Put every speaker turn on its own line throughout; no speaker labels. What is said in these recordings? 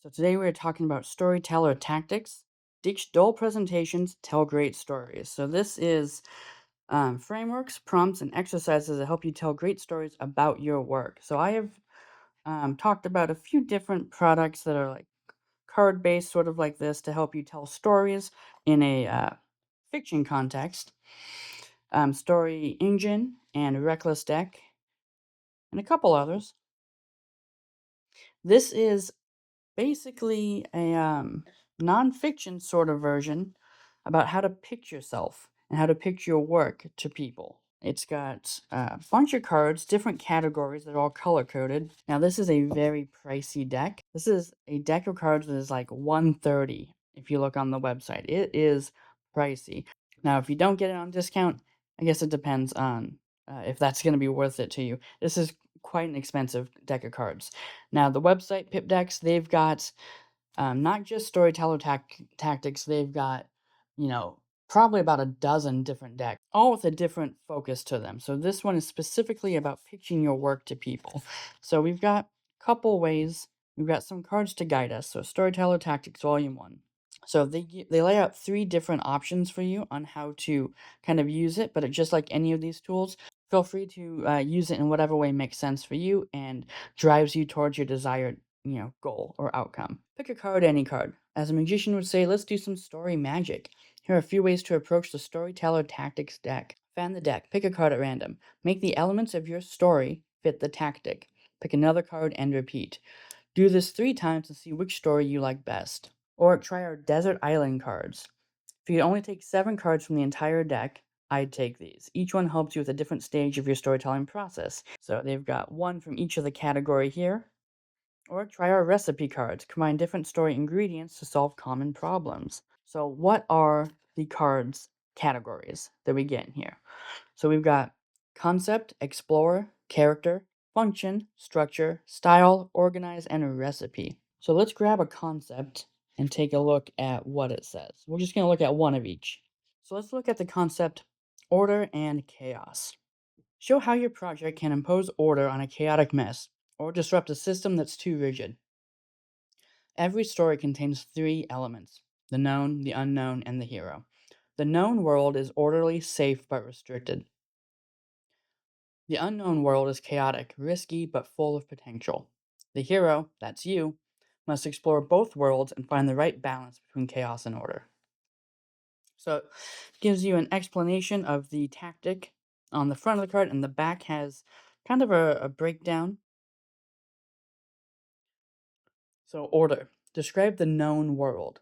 So today we're talking about Storyteller Tactics. Ditch dull presentations, tell great stories. So this is frameworks, prompts, and exercises that help you tell great stories about your work. So I have talked about a few different products that are like card-based, sort of like this, to help you tell stories in a fiction context. Story Engine and Reckless Deck, and a couple others. This is basically a nonfiction sort of version about how to pitch yourself and how to pitch your work to people. It's got a bunch of cards, different categories that are all color coded. Now, this is a very pricey deck. This is a deck of cards that is like 130 if you look on the website. It is pricey. Now, if you don't get it on discount, I guess it depends on if that's going to be worth it to you. This is quite an expensive deck of cards. Now, the website Pip Decks, they've got not just storyteller tactics, they've got, probably about a dozen different decks, all with a different focus to them. So this one is specifically about pitching your work to people. So we've got a couple ways. We've got some cards to guide us. So Storyteller Tactics Volume 1. So they lay out 3 different options for you on how to kind of use it, but just like any of these tools, feel free to use it in whatever way makes sense for you and drives you towards your desired goal or outcome. Pick a card, any card. As a magician would say, let's do some story magic. Here are a few ways to approach the Storyteller Tactics deck. Fan the deck. Pick a card at random. Make the elements of your story fit the tactic. Pick another card and repeat. Do this 3 times and see which story you like best. Or try our Desert Island cards. If you could only take 7 cards from the entire deck, I'd take these. Each one helps you with a different stage of your storytelling process. So they've got 1 from each of the category here. Or try our recipe cards. Combine different story ingredients to solve common problems. So what are the cards categories that we get in here? So we've got concept, explore, character, function, structure, style, organize, and a recipe. So let's grab a concept and take a look at what it says. We're just going to look at one of each. So let's look at the concept order and chaos. Show how your project can impose order on a chaotic mess or disrupt a system that's too rigid. Every story contains 3 elements: the known, the unknown, and the hero. The known world is orderly, safe, but restricted. The unknown world is chaotic, risky, but full of potential. The hero, that's you, must explore both worlds and find the right balance between chaos and order. So it gives you an explanation of the tactic on the front of the card, and the back has kind of a breakdown. So, order. Describe the known world,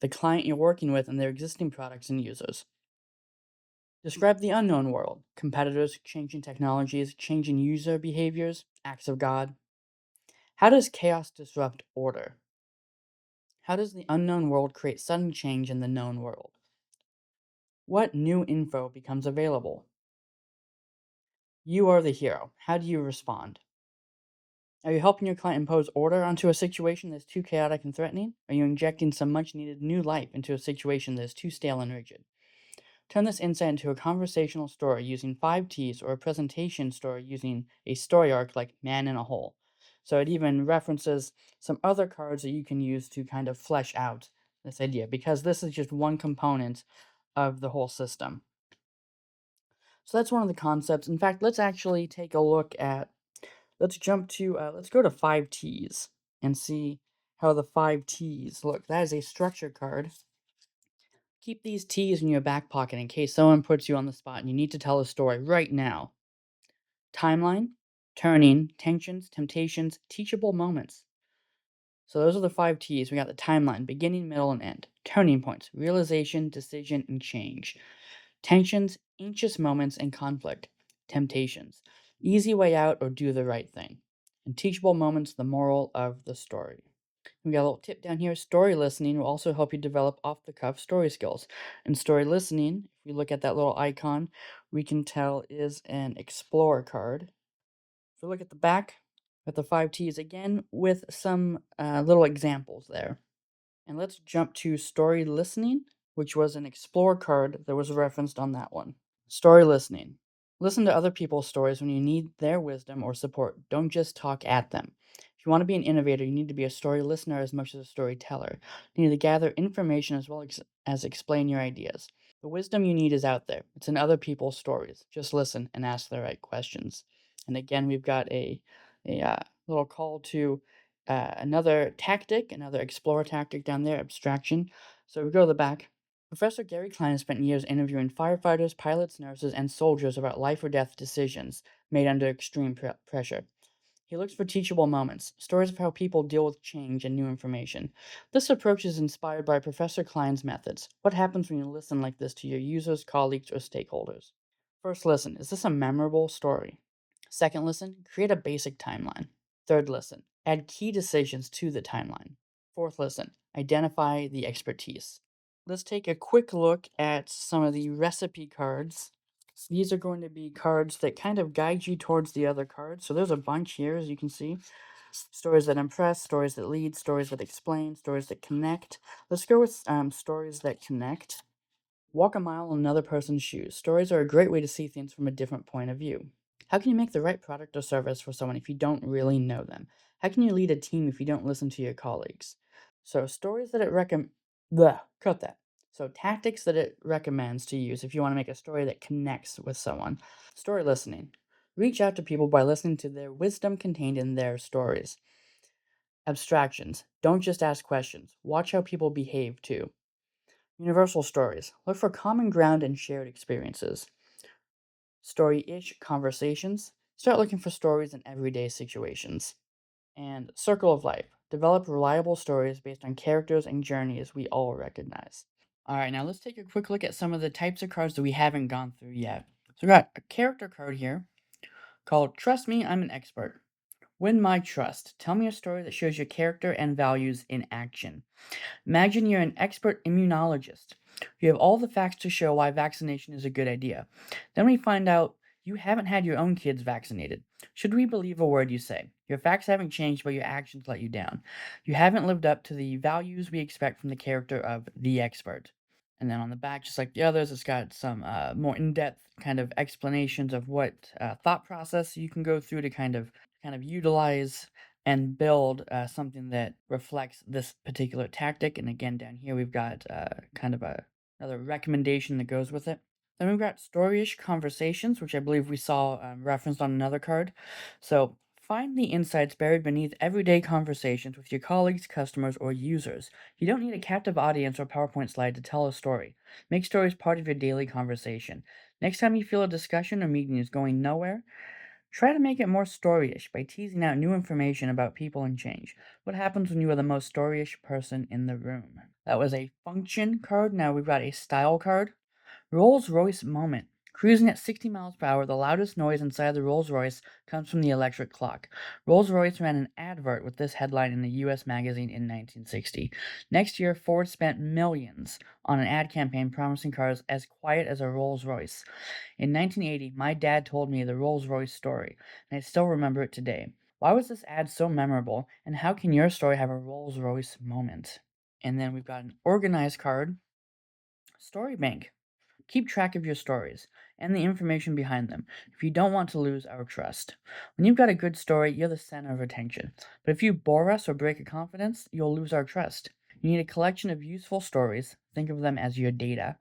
the client you're working with, and their existing products and users. Describe the unknown world, competitors, changing technologies, changing user behaviors, acts of God. How does chaos disrupt order? How does the unknown world create sudden change in the known world? What new info becomes available? You are the hero. How do you respond? Are you helping your client impose order onto a situation that's too chaotic and threatening? Are you injecting some much needed new life into a situation that is too stale and rigid? Turn this insight into a conversational story using 5 T's or a presentation story using a story arc like Man in a Hole. So it even references some other cards that you can use to kind of flesh out this idea, because this is just one component of the whole system. So that's one of the concepts. In fact, let's actually take a look at, let's go to 5 T's and see how the 5 T's look. That is a structure card. Keep these T's in your back pocket in case someone puts you on the spot and you need to tell a story right now. Timeline, turning, tensions, temptations, teachable moments. So those are the 5 T's. We got the timeline, beginning, middle, and end. Turning points, realization, decision, and change. Tensions, anxious moments, and conflict. Temptations, easy way out or do the right thing. And teachable moments, the moral of the story. We got a little tip down here. Story listening will also help you develop off-the-cuff story skills. And story listening, if we look at that little icon, we can tell is an Explorer card. If we look at the back, with the 5 T's again, with some little examples there. And let's jump to story listening, which was an Explorer card that was referenced on that one. Story listening. Listen to other people's stories when you need their wisdom or support. Don't just talk at them. If If you want to be an innovator, you need to be a story listener as much as a storyteller. You need to gather information as well as explain your ideas. The wisdom you need is out there. It's in other people's stories. Just listen and ask the right questions. And again, we've got a little call to another tactic, another explorer tactic down there, abstraction. So we go to the back. Professor Gary Klein has spent years interviewing firefighters, pilots, nurses, and soldiers about life or death decisions made under extreme pressure. He looks for teachable moments, stories of how people deal with change and new information. This approach is inspired by Professor Klein's methods. What happens when you listen like this to your users, colleagues, or stakeholders? First listen, is this a memorable story? Second listen, create a basic timeline. Third listen, add key decisions to the timeline. Fourth listen, identify the expertise. Let's take a quick look at some of the recipe cards. These are going to be cards that kind of guide you towards the other cards. So there's a bunch here, as you can see. Stories that impress, stories that lead, stories that explain, stories that connect. Let's go with stories that connect. Walk a mile in another person's shoes. Stories are a great way to see things from a different point of view. How can you make the right product or service for someone if you don't really know them? How can you lead a team if you don't listen to your colleagues? So stories that it recommend. Cut that. So tactics that it recommends to use if you want to make a story that connects with someone. Story listening. Reach out to people by listening to their wisdom contained in their stories. Abstractions. Don't just ask questions. Watch how people behave too. Universal stories. Look for common ground and shared experiences. Story-ish conversations. Start looking for stories in everyday situations. And circle of life. Develop reliable stories based on characters and journeys we all recognize. All right, now let's take a quick look at some of the types of cards that we haven't gone through yet. So we got a character card here called Trust Me, I'm an Expert. Win my trust. Tell me a story that shows your character and values in action. Imagine you're an expert immunologist. You have all the facts to show why vaccination is a good idea. Then we find out you haven't had your own kids vaccinated. Should we believe a word you say? Your facts haven't changed, but your actions let you down. You haven't lived up to the values we expect from the character of the expert. And then on the back, just like the others, it's got some more in-depth kind of explanations of what thought process you can go through to kind of utilize and build something that reflects this particular tactic. And again, down here we've got kind of another recommendation that goes with it. Then we've got storyish conversations, which I believe we saw referenced on another card. So find the insights buried beneath everyday conversations with your colleagues, customers, or users. You don't need a captive audience or PowerPoint slide to tell a story. Make stories part of your daily conversation. Next time you feel a discussion or meeting is going nowhere, try to make it more storyish by teasing out new information about people and change. What happens when you are the most storyish person in the room? That was a function card. Now we've got a style card. Rolls-Royce moment. Cruising at 60 miles per hour, the loudest noise inside the Rolls-Royce comes from the electric clock. Rolls-Royce ran an advert with this headline in a U.S. magazine in 1960. Next year, Ford spent millions on an ad campaign promising cars as quiet as a Rolls-Royce. In 1980, my dad told me the Rolls-Royce story, and I still remember it today. Why was this ad so memorable, and how can your story have a Rolls-Royce moment? And then we've got an organized card, Story Bank. Keep track of your stories and the information behind them if you don't want to lose our trust. When you've got a good story, you're the center of attention. But if you bore us or break a confidence, you'll lose our trust. You need a collection of useful stories. Think of them as your data.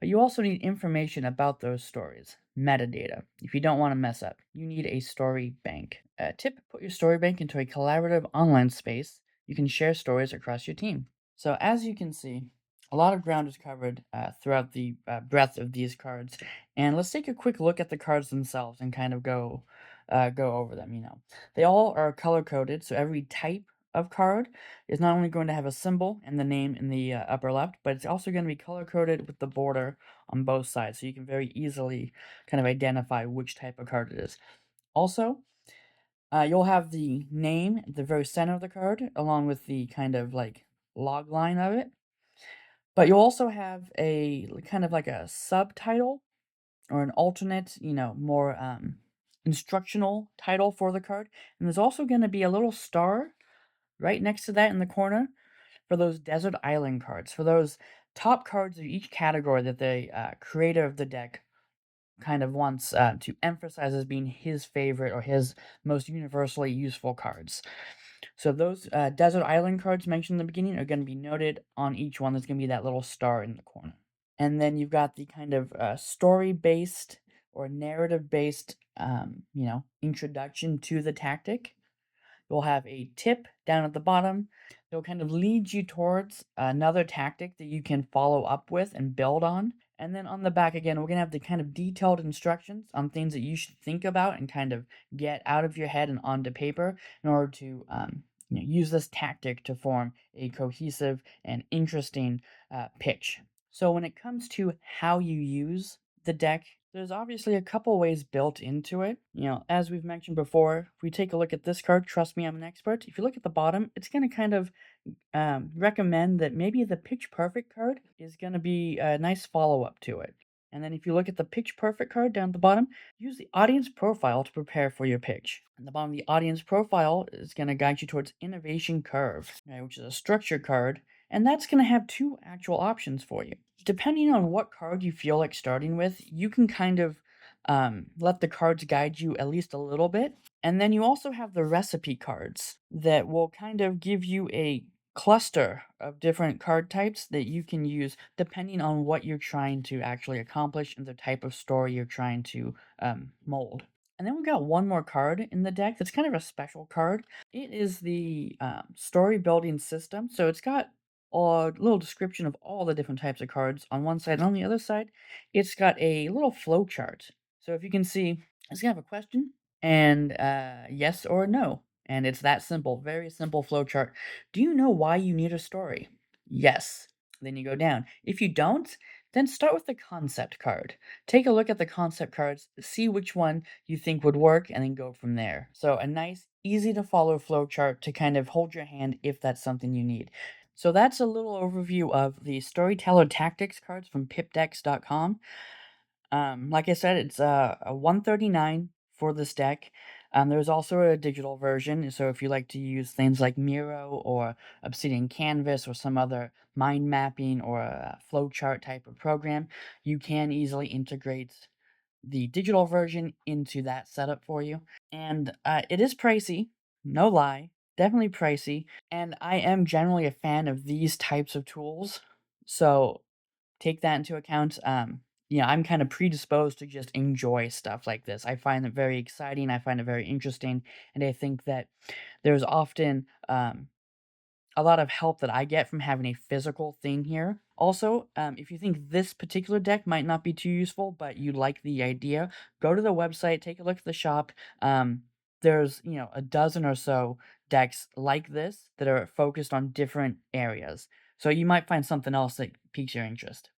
But you also need information about those stories, metadata. If you don't want to mess up, you need a story bank. Tip, put your story bank into a collaborative online space. You can share stories across your team. So as you can see, a lot of ground is covered throughout the breadth of these cards. And let's take a quick look at the cards themselves and kind of go over them. They all are color coded, so every type of card is not only going to have a symbol and the name in the upper left, but it's also going to be color coded with the border on both sides, so you can very easily kind of identify which type of card it is. Also, you'll have the name at the very center of the card, along with the kind of like log line of it. But you'll also have a kind of like a subtitle or an alternate, more instructional title for the card. And there's also going to be a little star right next to that in the corner for those desert island cards, for those top cards of each category that the creator of the deck kind of wants to emphasize as being his favorite or his most universally useful cards. So those desert island cards mentioned in the beginning are going to be noted on each one. There's going to be that little star in the corner. And then you've got the kind of story-based or narrative-based, introduction to the tactic. You'll have a tip down at the bottom. It'll kind of lead you towards another tactic that you can follow up with and build on. And then on the back again, we're going to have the kind of detailed instructions on things that you should think about and kind of get out of your head and onto paper in order to use this tactic to form a cohesive and interesting pitch. So when it comes to how you use the deck, there's obviously a couple ways built into it. As we've mentioned before, if we take a look at this card, trust me, I'm an expert. If you look at the bottom, it's going to kind of recommend that maybe the Pitch Perfect card is going to be a nice follow up to it. And then if you look at the Pitch Perfect card down at the bottom, use the audience profile to prepare for your pitch. At the bottom of the audience profile is going to guide you towards Innovation Curve, right, which is a structure card, and that's going to have two actual options for you. Depending on what card you feel like starting with, you can kind of let the cards guide you at least a little bit. And then you also have the recipe cards that will kind of give you a cluster of different card types that you can use depending on what you're trying to actually accomplish and the type of story you're trying to mold. And then we've got one more card in the deck that's kind of a special card. It is the story building system. So it's got a little description of all the different types of cards on one side, and on the other side, it's got a little flow chart. So if you can see, it's gonna have a question and yes or no. And it's that simple, very simple flow chart. Do you know why you need a story? Yes. Then you go down. If you don't, then start with the concept card. Take a look at the concept cards, see which one you think would work, and then go from there. So a nice, easy to follow flow chart to kind of hold your hand if that's something you need. So that's a little overview of the Storyteller Tactics cards from pipdecks.com. Like I said, it's a 139 for this deck. There's also a digital version, so if you like to use things like Miro or Obsidian Canvas or some other mind mapping or a flowchart type of program, you can easily integrate the digital version into that setup for you. And it is pricey, no lie, definitely pricey. And I am generally a fan of these types of tools, so take that into account. I'm kind of predisposed to just enjoy stuff like this. I find it very exciting. I find it very interesting, and I think that there's often a lot of help that I get from having a physical thing here. Also, if you think this particular deck might not be too useful, but you like the idea, go to the website, take a look at the shop. There's a dozen or so decks like this that are focused on different areas. So you might find something else that piques your interest.